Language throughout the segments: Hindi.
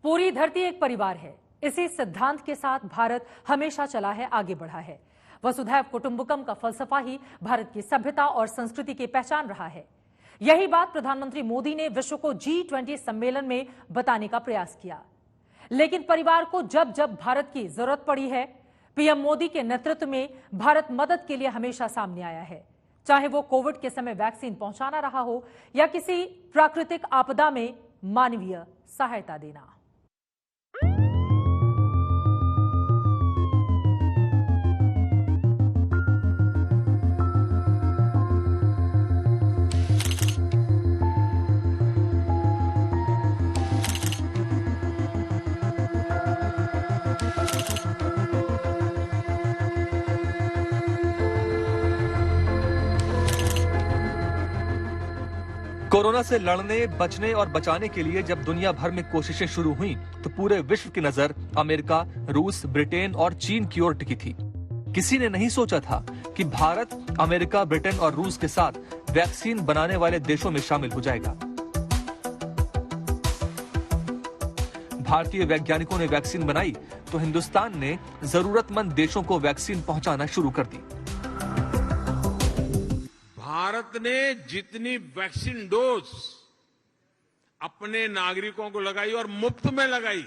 पूरी धरती एक परिवार है। इसी सिद्धांत के साथ भारत हमेशा चला है, आगे बढ़ा है। वसुधैव कुटुंबकम का फलसफा ही भारत की सभ्यता और संस्कृति की पहचान रहा है। यही बात प्रधानमंत्री मोदी ने विश्व को G20 सम्मेलन में बताने का प्रयास किया। लेकिन परिवार को जब जब भारत की जरूरत पड़ी है, पीएम मोदी के नेतृत्व में भारत मदद के लिए हमेशा सामने आया है। चाहे वो कोविड के समय वैक्सीन पहुंचाना रहा हो या किसी प्राकृतिक आपदा में मानवीय सहायता देना। कोरोना से लड़ने, बचने और बचाने के लिए जब दुनिया भर में कोशिशें शुरू हुई तो पूरे विश्व की नजर अमेरिका, रूस, ब्रिटेन और चीन की ओर टिकी थी। किसी ने नहीं सोचा था कि भारत अमेरिका, ब्रिटेन और रूस के साथ वैक्सीन बनाने वाले देशों में शामिल हो जाएगा। भारतीय वैज्ञानिकों ने वैक्सीन बनाई तो हिंदुस्तान ने जरूरतमंद देशों को वैक्सीन पहुंचाना शुरू कर दी। भारत ने जितनी वैक्सीन डोज अपने नागरिकों को लगाई और मुफ्त में लगाई,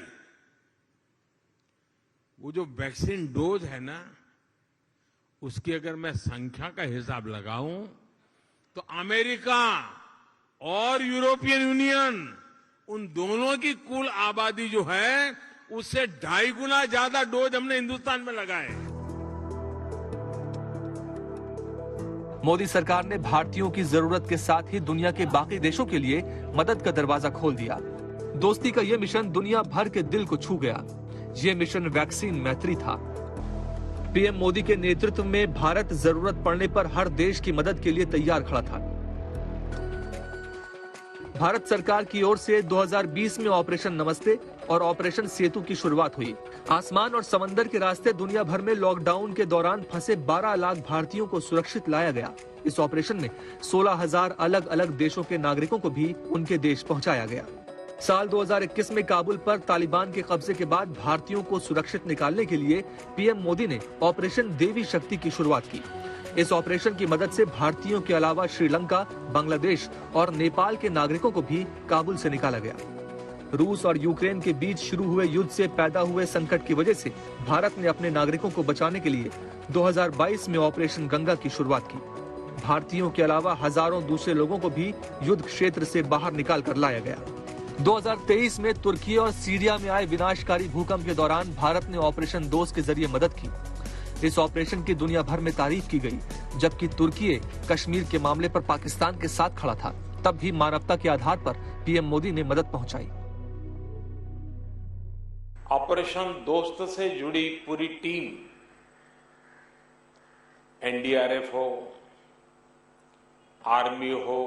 वो जो वैक्सीन डोज है ना, उसकी अगर मैं संख्या का हिसाब लगाऊं तो अमेरिका और यूरोपियन यूनियन, उन दोनों की कुल आबादी जो है उससे 2.5 गुना ज्यादा डोज हमने हिंदुस्तान में लगाए। मोदी सरकार ने भारतीयों की जरूरत के साथ ही दुनिया के बाकी देशों के लिए मदद का दरवाजा खोल दिया। दोस्ती का यह मिशन दुनिया भर के दिल को छू गया। यह मिशन वैक्सीन मैत्री था। पीएम मोदी के नेतृत्व में भारत जरूरत पड़ने पर हर देश की मदद के लिए तैयार खड़ा था। भारत सरकार की ओर से 2020 में ऑपरेशन नमस्ते और ऑपरेशन सेतु की शुरुआत हुई। आसमान और समंदर के रास्ते दुनिया भर में लॉकडाउन के दौरान फंसे 12 लाख भारतीयों को सुरक्षित लाया गया। इस ऑपरेशन में 16,000 अलग अलग देशों के नागरिकों को भी उनके देश पहुंचाया गया। साल 2021 में काबुल पर तालिबान के कब्जे के बाद भारतीयों को सुरक्षित निकालने के लिए पीएम मोदी ने ऑपरेशन देवी शक्ति की शुरुआत की। इस ऑपरेशन की मदद से भारतीयों के अलावा श्रीलंका, बांग्लादेश और नेपाल के नागरिकों को भी काबुल से निकाला गया। रूस और यूक्रेन के बीच शुरू हुए युद्ध से पैदा हुए संकट की वजह से भारत ने अपने नागरिकों को बचाने के लिए 2022 में ऑपरेशन गंगा की शुरुआत की। भारतीयों के अलावा हजारों दूसरे लोगों को भी युद्ध क्षेत्र से बाहर निकाल कर लाया गया। 2023 में तुर्की और सीरिया में आए विनाशकारी भूकंप के दौरान भारत ने ऑपरेशन दोस्त के जरिए मदद की। इस ऑपरेशन की दुनिया भर में तारीफ की गई। जबकि तुर्की कश्मीर के मामले पर पाकिस्तान के साथ खड़ा था, तब भी मानवता के आधार पर पीएम मोदी ने मदद पहुंचाई। ऑपरेशन दोस्त से जुड़ी पूरी टीम, एनडीआरएफ हो, आर्मी हो,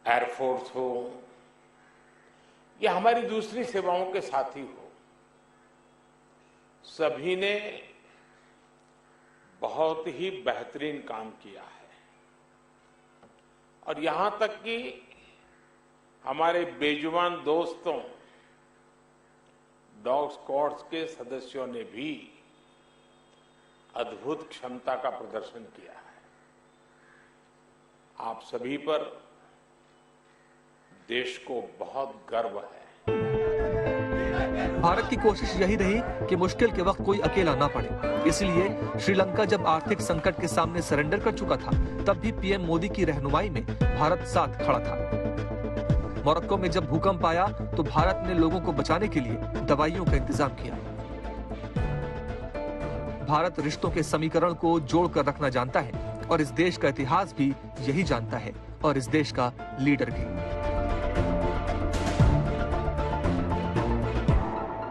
एयरफोर्स हो या हमारी दूसरी सेवाओं के साथी हो, सभी ने बहुत ही बेहतरीन काम किया है। और यहां तक कि हमारे बेजुबान दोस्तों डॉग स्क्वाड्स के सदस्यों ने भी अद्भुत क्षमता का प्रदर्शन किया है। आप सभी पर देश को बहुत गर्व है। भारत की कोशिश यही रही कि मुश्किल के वक्त कोई अकेला ना पड़े। इसलिए श्रीलंका जब आर्थिक संकट के सामने सरेंडर कर चुका था, तब भी पीएम मोदी की रहनुमाई में भारत साथ खड़ा था। मोरक्को में जब भूकंप आया तो भारत ने लोगों को बचाने के लिए दवाइयों का इंतजाम किया। भारत रिश्तों के समीकरण को जोड़कर रखना जानता है और इस देश का इतिहास भी यही जानता है और इस देश का लीडर भी।